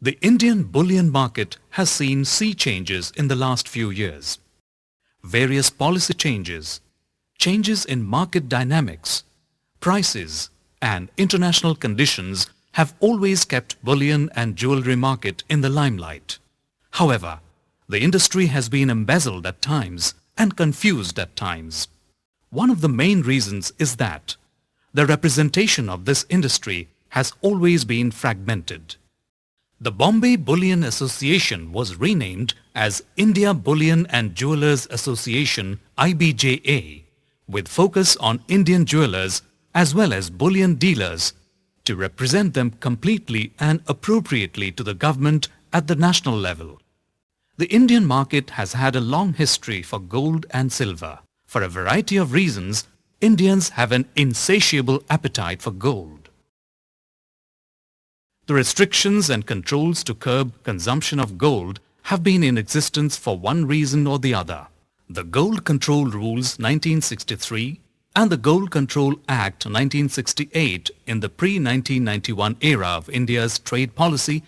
The Indian bullion market has seen sea changes in the last few years. Various policy changes, changes in market dynamics, prices and international conditions have always kept bullion and jewelry market in the limelight. However, the industry has been embezzled at times and confused at times. One of the main reasons is that the representation of this industry has always been fragmented. The Bombay Bullion Association was renamed as India Bullion and Jewellers Association (IBJA), with focus on Indian jewellers as well as bullion dealers to represent them completely and appropriately to the government at the national level. The Indian market has had a long history for gold and silver. For a variety of reasons, Indians have an insatiable appetite for gold. The restrictions and controls to curb consumption of gold have been in existence for one reason or the other. The Gold Control Rules 1963 and the Gold Control Act 1968 in the pre-1991 era of India's trade policy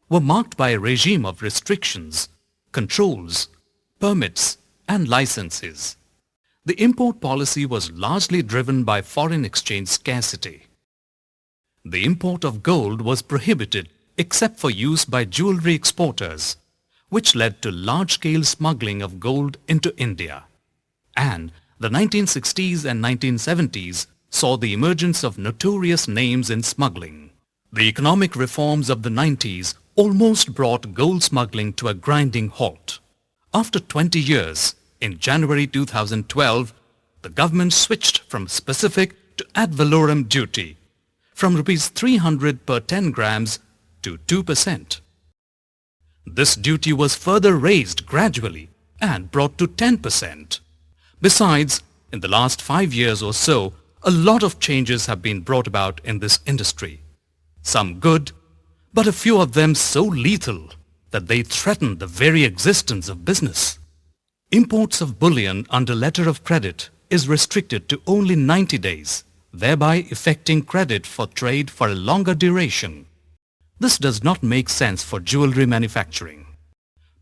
were marked by a regime of restrictions, controls, permits and licenses. The import policy was largely driven by foreign exchange scarcity. The import of gold was prohibited except for use by jewelry exporters, which led to large-scale smuggling of gold into India. And the 1960s and 1970s saw the emergence of notorious names in smuggling. The economic reforms of the 90s almost brought gold smuggling to a grinding halt. After 20 years, in January 2012, the government switched from specific to ad valorem duty, from Rs 300 per 10 grams to 2%. This duty was further raised gradually and brought to 10%. Besides, in the last 5 years or so, a lot of changes have been brought about in this industry. Some good, but a few of them so lethal that they threaten the very existence of business. Imports of bullion under letter of credit is restricted to only 90 days, thereby effecting credit for trade for a longer duration. This does not make sense for jewelry manufacturing.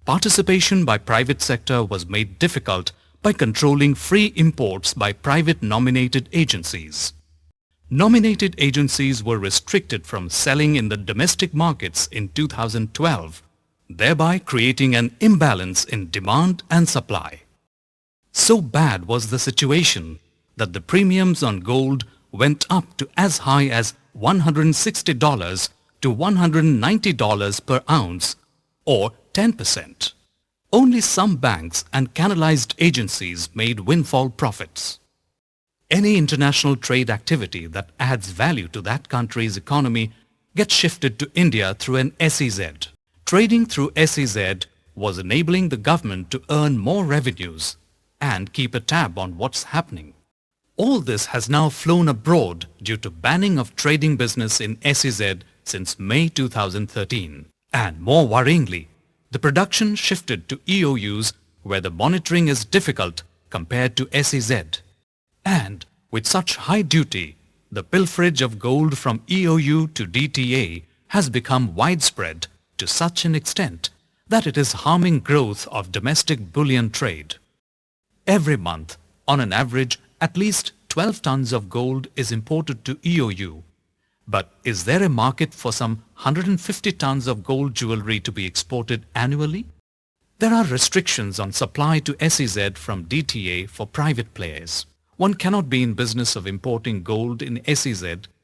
Participation by private sector was made difficult by controlling free imports by private nominated agencies. Nominated agencies were restricted from selling in the domestic markets in 2012, thereby creating an imbalance in demand and supply. So bad was the situation that the premiums on gold went up to as high as $160 to $190 per ounce, or 10%. Only some banks and canalized agencies made windfall profits. Any international trade activity that adds value to that country's economy gets shifted to India through an SEZ. Trading through SEZ was enabling the government to earn more revenues and keep a tab on what's happening. All this has now flown abroad due to banning of trading business in SEZ since May 2013. And more worryingly, the production shifted to EOUs where the monitoring is difficult compared to SEZ. And with such high duty, the pilferage of gold from EOU to DTA has become widespread to such an extent that it is harming growth of domestic bullion trade. Every month, on an average, at least 12 tons of gold is imported to EOU. But is there a market for some 150 tons of gold jewelry to be exported annually? There are restrictions on supply to SEZ from DTA for private players. One cannot be in business of importing gold in SEZ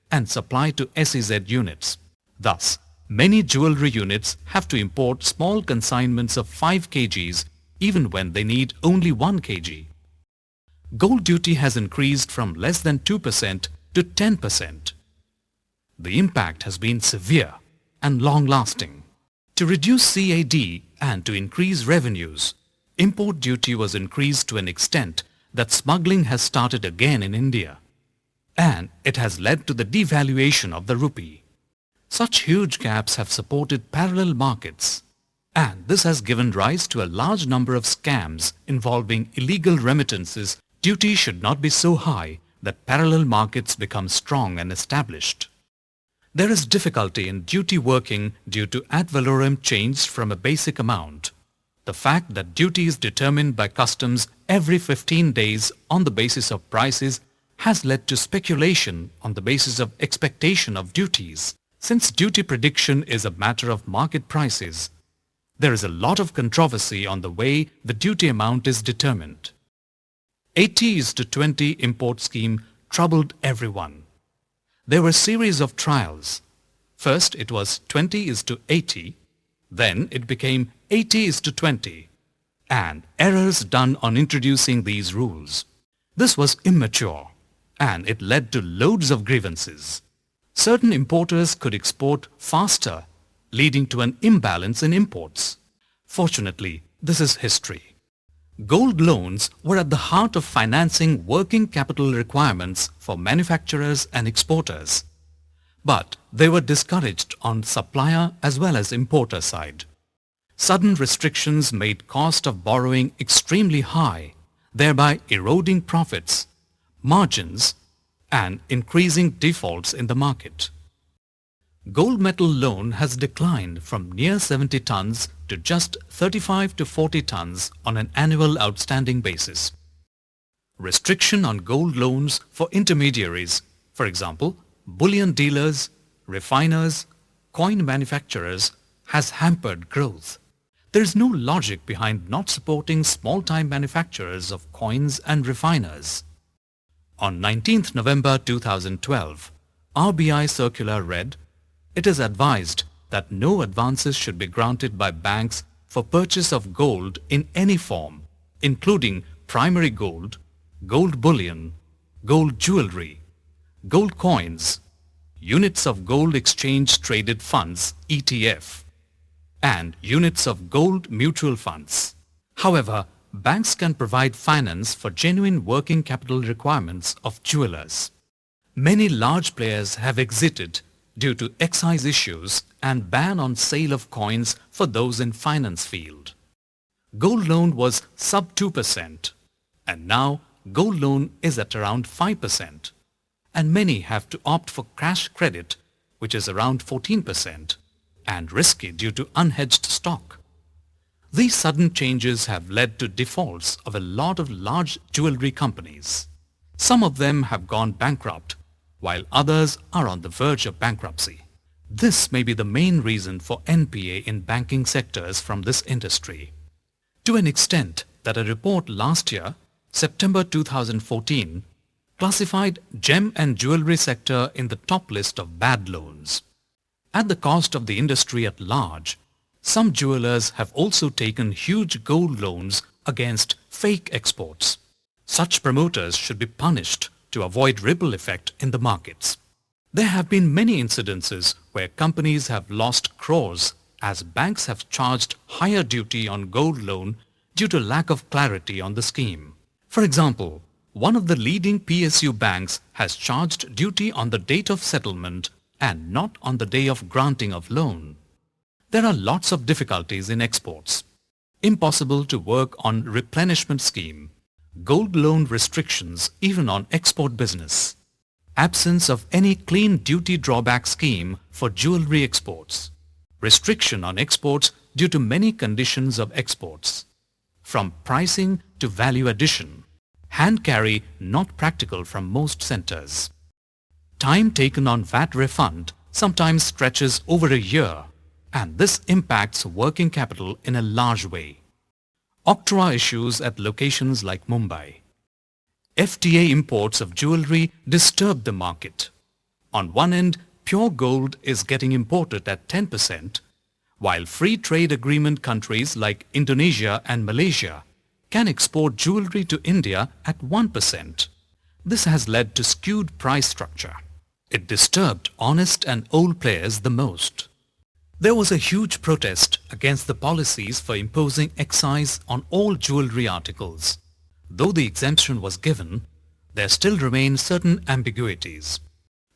and supply to SEZ units. Thus, many jewelry units have to import small consignments of 5 kgs even when they need only 1 kg. Gold duty has increased from less than 2% to 10%. The impact has been severe and long-lasting. To reduce CAD and to increase revenues, import duty was increased to an extent that smuggling has started again in India. And it has led to the devaluation of the rupee. Such huge gaps have supported parallel markets. And this has given rise to a large number of scams involving illegal remittances. Duty should not be so high that parallel markets become strong and established. There is difficulty in duty working due to ad valorem changed from a basic amount. The fact that duty is determined by customs every 15 days on the basis of prices has led to speculation on the basis of expectation of duties. Since duty prediction is a matter of market prices, there is a lot of controversy on the way the duty amount is determined. 80:20 import scheme troubled everyone. There were a series of trials. First it was 20:80, then it became 80:20, and errors done on introducing these rules. This was immature, and it led to loads of grievances. Certain importers could export faster, leading to an imbalance in imports. Fortunately, this is history. Gold loans were at the heart of financing working capital requirements for manufacturers and exporters. But they were discouraged on supplier as well as importer side. Sudden restrictions made cost of borrowing extremely high, thereby eroding profits, margins, and increasing defaults in the market. Gold metal loan has declined from near 70 tons to just 35 to 40 tons on an annual outstanding basis. Restriction on gold loans for intermediaries, for example, bullion dealers, refiners, coin manufacturers, has hampered growth. There is no logic behind not supporting small-time manufacturers of coins and refiners. On 19th November 2012, RBI circular read, "It is advised that no advances should be granted by banks for purchase of gold in any form, including primary gold, gold bullion, gold jewelry, gold coins, units of gold exchange traded funds (ETF), and units of gold mutual funds." However, banks can provide finance for genuine working capital requirements of jewelers. Many large players have exited due to excise issues and ban on sale of coins for those in finance field. Gold loan was sub 2%, and now gold loan is at around 5%, and many have to opt for cash credit, which is around 14%, and risky due to unhedged stock. These sudden changes have led to defaults of a lot of large jewelry companies. Some of them have gone bankrupt, while others are on the verge of bankruptcy. This may be the main reason for NPA in banking sectors from this industry. To an extent that a report last year, September 2014, classified gem and jewelry sector in the top list of bad loans. At the cost of the industry at large, some jewelers have also taken huge gold loans against fake exports. Such promoters should be punished to avoid ripple effect in the markets. There have been many incidences where companies have lost crores as banks have charged higher duty on gold loan due to lack of clarity on the scheme. For example, one of the leading PSU banks has charged duty on the date of settlement and not on the day of granting of loan. There are lots of difficulties in exports. Impossible to work on replenishment scheme. Gold loan restrictions even on export business. Absence of any clean duty drawback scheme for jewelry exports. Restriction on exports due to many conditions of exports. From pricing to value addition. Hand carry not practical from most centers. Time taken on VAT refund sometimes stretches over a year, and this impacts working capital in a large way. Octroi issues at locations like Mumbai. FTA imports of jewelry disturb the market. On one end, pure gold is getting imported at 10%, while free trade agreement countries like Indonesia and Malaysia can export jewelry to India at 1%. This has led to skewed price structure. It disturbed honest and old players the most. There was a huge protest against the policies for imposing excise on all jewelry articles. Though the exemption was given, there still remain certain ambiguities.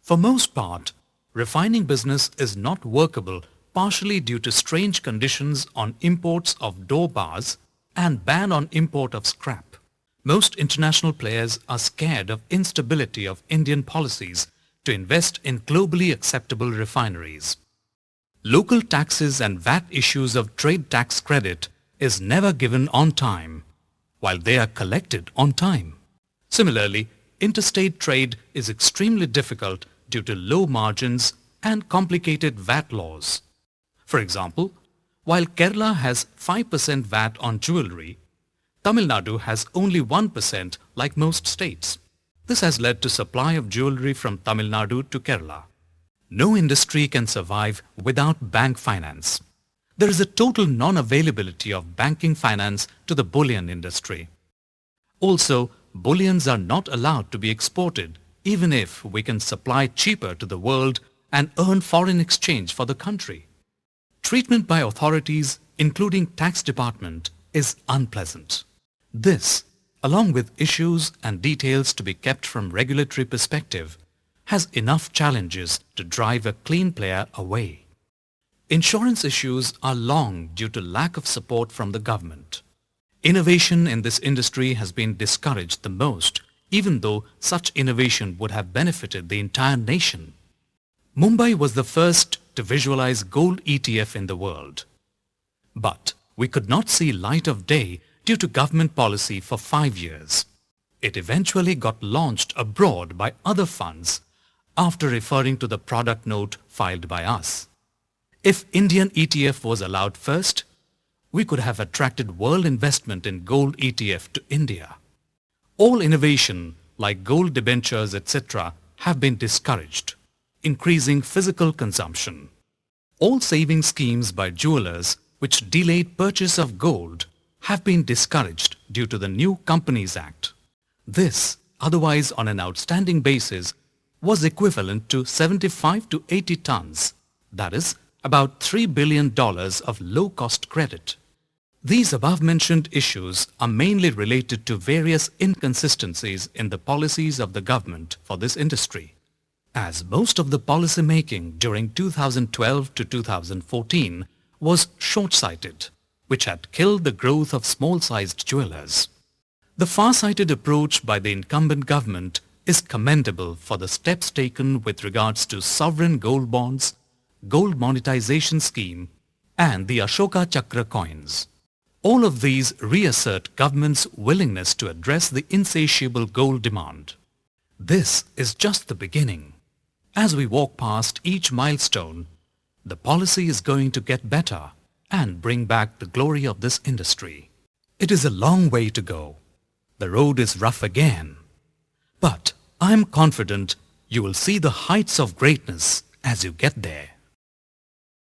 For most part, refining business is not workable partially due to strange conditions on imports of door bars and ban on import of scrap. Most international players are scared of instability of Indian policies to invest in globally acceptable refineries. Local taxes and VAT issues of trade tax credit is never given on time, while they are collected on time. Similarly, interstate trade is extremely difficult due to low margins and complicated VAT laws. For example, while Kerala has 5% VAT on jewelry, Tamil Nadu has only 1% like most states. This has led to supply of jewelry from Tamil Nadu to Kerala. No industry can survive without bank finance. There is a total non-availability of banking finance to the bullion industry. Also, bullions are not allowed to be exported even if we can supply cheaper to the world and earn foreign exchange for the country. Treatment by authorities, including tax department, is unpleasant. This, along with issues and details to be kept from regulatory perspective, has enough challenges to drive a clean player away. Insurance issues are long due to lack of support from the government. Innovation in this industry has been discouraged the most, even though such innovation would have benefited the entire nation. Mumbai was the first to visualize gold ETF in the world. But we could not see light of day due to government policy for 5 years. It eventually got launched abroad by other funds after referring to the product note filed by us. If Indian ETF was allowed first, we could have attracted world investment in gold ETF to India. All innovation like gold debentures etc. have been discouraged, increasing physical consumption. All saving schemes by jewelers which delayed purchase of gold have been discouraged due to the new Companies Act. This, otherwise on an outstanding basis, was equivalent to 75 to 80 tons, that is, about $3 billion of low-cost credit. These above-mentioned issues are mainly related to various inconsistencies in the policies of the government for this industry, as most of the policy making during 2012 to 2014 was short-sighted, which had killed the growth of small-sized jewelers. The far-sighted approach by the incumbent government is commendable for the steps taken with regards to sovereign gold bonds, gold monetization scheme and the Ashoka Chakra coins. All of these reassert government's willingness to address the insatiable gold demand. This is just the beginning. As we walk past each milestone, the policy is going to get better and bring back the glory of this industry. It is a long way to go. The road is rough again. But I am confident you will see the heights of greatness as you get there.